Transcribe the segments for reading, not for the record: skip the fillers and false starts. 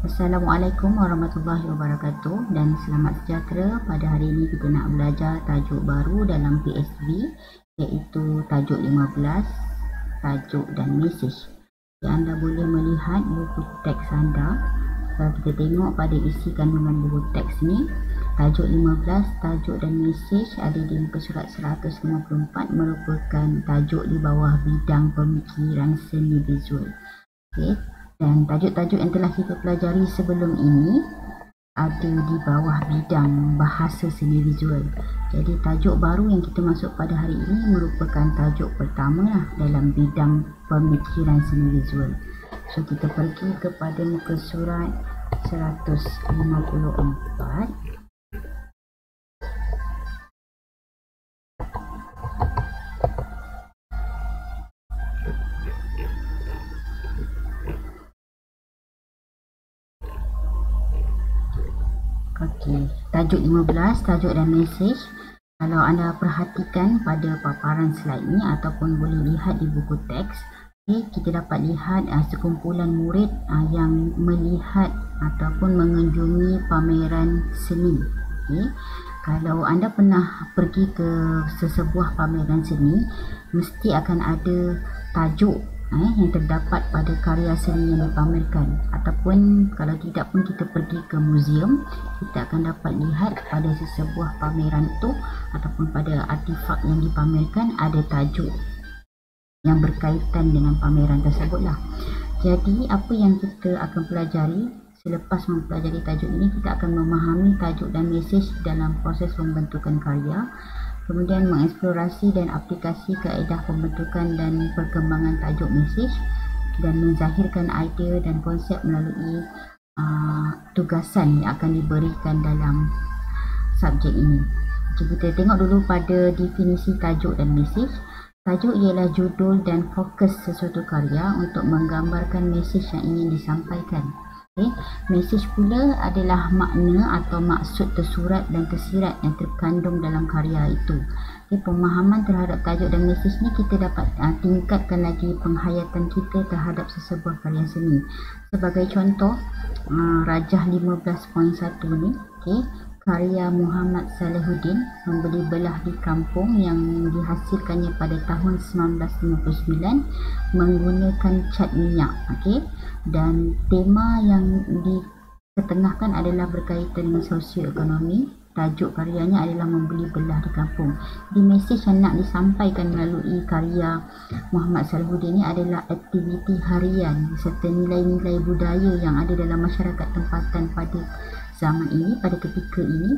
Assalamualaikum warahmatullahi wabarakatuh dan selamat sejahtera. Pada hari ini kita nak belajar tajuk baru dalam PSV, iaitu tajuk 15, tajuk dan mesej. Anda boleh melihat buku teks anda. Kalau kita tengok pada isi kandungan buku teks ni, tajuk 15, tajuk dan mesej ada di muka surat 154, merupakan tajuk di bawah bidang pemikiran seni visual. Okey. Dan tajuk-tajuk yang telah kita pelajari sebelum ini ada di bawah bidang bahasa seni visual. Jadi tajuk baru yang kita masuk pada hari ini merupakan tajuk pertama lah dalam bidang pemikiran seni visual. So kita pergi kepada muka surat 154. Okey, tajuk 15, tajuk dan mesej. Kalau anda perhatikan pada paparan slide ni ataupun boleh lihat di buku teks, kita dapat lihat sekumpulan murid yang melihat ataupun mengunjungi pameran seni. Kalau anda pernah pergi ke sesebuah pameran seni, mesti akan ada tajuk yang terdapat pada karya seni yang dipamerkan, ataupun kalau tidak pun kita pergi ke muzium, kita akan dapat lihat pada sesebuah pameran itu ataupun pada artifak yang dipamerkan ada tajuk yang berkaitan dengan pameran tersebut lah. Jadi apa yang kita akan pelajari selepas mempelajari tajuk ini, kita akan memahami tajuk dan mesej dalam proses pembentukan karya, kemudian mengeksplorasi dan aplikasi kaedah pembentukan dan perkembangan tajuk mesej, dan menzahirkan idea dan konsep melalui tugasan yang akan diberikan dalam subjek ini. Jadi kita tengok dulu pada definisi tajuk dan mesej. Tajuk ialah judul dan fokus sesuatu karya untuk menggambarkan mesej yang ingin disampaikan. Mesej pula adalah makna atau maksud tersurat dan tersirat yang terkandung dalam karya itu. Pemahaman terhadap tajuk dan mesej ni kita dapat tingkatkan lagi penghayatan kita terhadap sesebuah karya seni. Sebagai contoh, Rajah 15.1 ni, karya Muhammad Salahuddin, Membeli Belah di Kampung, yang dihasilkannya pada tahun 1959 menggunakan cat minyak. Dan tema yang diketengahkan adalah berkaitan dengan sosioekonomi. Tajuk karyanya adalah Membeli Belah di Kampung. Di mesej yang nak disampaikan melalui karya Muhammad Salahuddin ini adalah aktiviti harian serta nilai-nilai budaya yang ada dalam masyarakat tempatan pada zaman ini, pada ketika ini,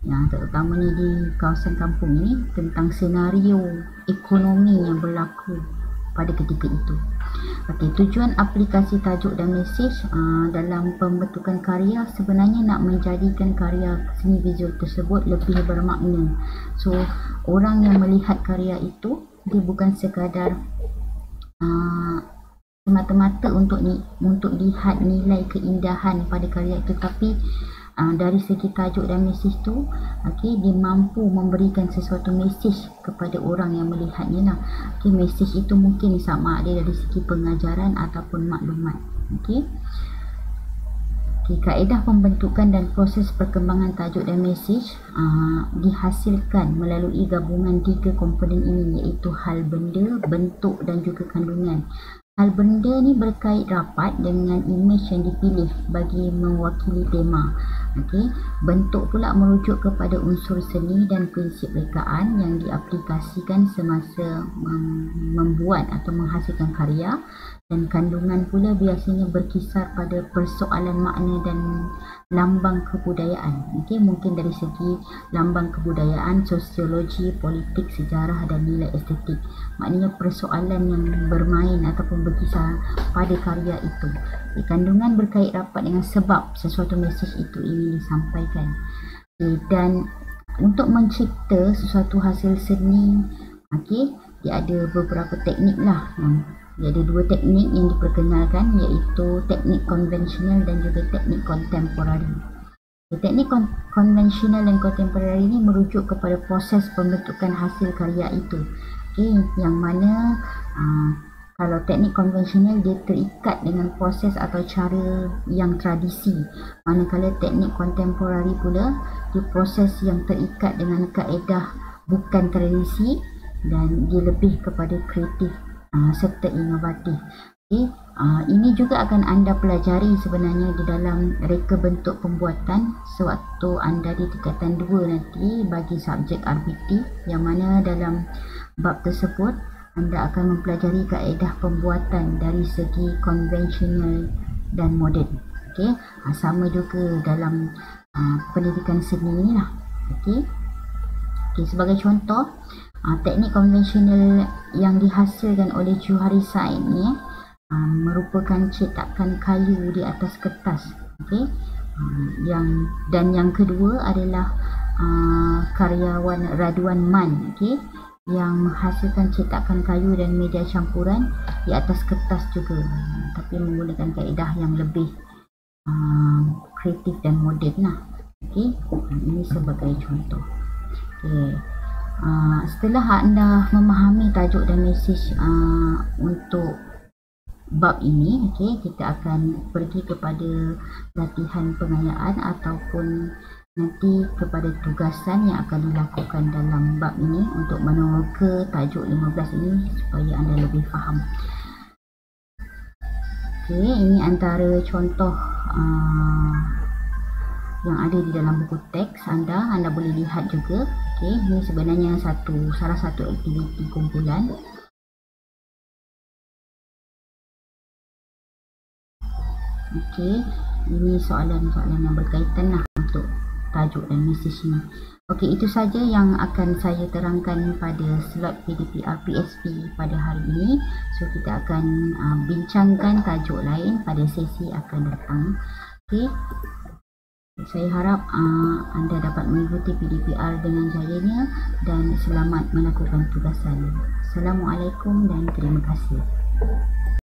yang terutamanya di kawasan kampung ini, tentang senario ekonomi yang berlaku pada ketika itu. Tujuan aplikasi tajuk dan mesej dalam pembentukan karya sebenarnya nak menjadikan karya seni visual tersebut lebih bermakna. So, orang yang melihat karya itu, dia bukan sekadar semata-mata untuk lihat nilai keindahan pada karya itu, tapi dari segi tajuk dan mesej tu, dia mampu memberikan sesuatu mesej kepada orang yang melihatnya lah. Mesej itu mungkin sama ada dari segi pengajaran ataupun maklumat. Kaedah pembentukan dan proses perkembangan tajuk dan mesej dihasilkan melalui gabungan tiga komponen ini, iaitu hal benda, bentuk dan juga kandungan. Hal benda ni berkait rapat dengan imej yang dipilih bagi mewakili tema. Bentuk pula merujuk kepada unsur seni dan prinsip rekaan yang diaplikasikan semasa membuat atau menghasilkan karya. Dan kandungan pula biasanya berkisar pada persoalan makna dan lambang kebudayaan. Mungkin dari segi lambang kebudayaan, sosiologi, politik, sejarah dan nilai estetik. Maknanya persoalan yang bermain ataupun berkisar pada karya itu. Kandungan berkait rapat dengan sebab sesuatu mesej itu ingin disampaikan. Dan untuk mencipta sesuatu hasil seni, dia ada beberapa teknik lah. Dia ada dua teknik yang diperkenalkan, iaitu teknik konvensional dan juga teknik kontemporari. Teknik konvensional dan kontemporari ini merujuk kepada proses pembentukan hasil karya itu. Yang mana Kalau teknik konvensional dia terikat dengan proses atau cara yang tradisi, manakala teknik kontemporari pula dia proses yang terikat dengan kaedah bukan tradisi dan dia lebih kepada kreatif serta inovatif. Okay. Ini juga akan anda pelajari sebenarnya di dalam reka bentuk pembuatan sewaktu anda di tingkatan 2 nanti bagi subjek RBT, yang mana dalam bab tersebut anda akan mempelajari kaedah pembuatan dari segi konvensional dan moden. Okay. Sama juga dalam pendidikan seni ni lah. Okay. Sebagai contoh, teknik konvensional yang dihasilkan oleh Johari Said ni merupakan cetakan kayu di atas kertas. Okay. Yang kedua adalah karyawan Radwan Man, okay, yang menghasilkan cetakan kayu dan media campuran di atas kertas juga, tapi menggunakan kaedah yang lebih kreatif dan moden lah. Okay. Ini sebagai contoh. Okay. Setelah anda memahami tajuk dan mesej untuk bab ini, okay, kita akan pergi kepada latihan pengayaan ataupun nanti kepada tugasan yang akan dilakukan dalam bab ini untuk meneroka tajuk 15 ini supaya anda lebih faham. Okay, ini antara contoh yang ada di dalam buku teks anda boleh lihat juga. Okay, ini sebenarnya salah satu aktiviti kumpulan. Okey, ini soalan-soalan yang berkaitan lah untuk tajuk dan mesej ini. Okey, itu saja yang akan saya terangkan pada slot PDPR PSP pada hari ini. So kita akan bincangkan tajuk lain pada sesi akan datang. Okey, saya harap anda dapat mengikuti PDPR dengan jayanya dan selamat melakukan tugasan. Assalamualaikum dan terima kasih.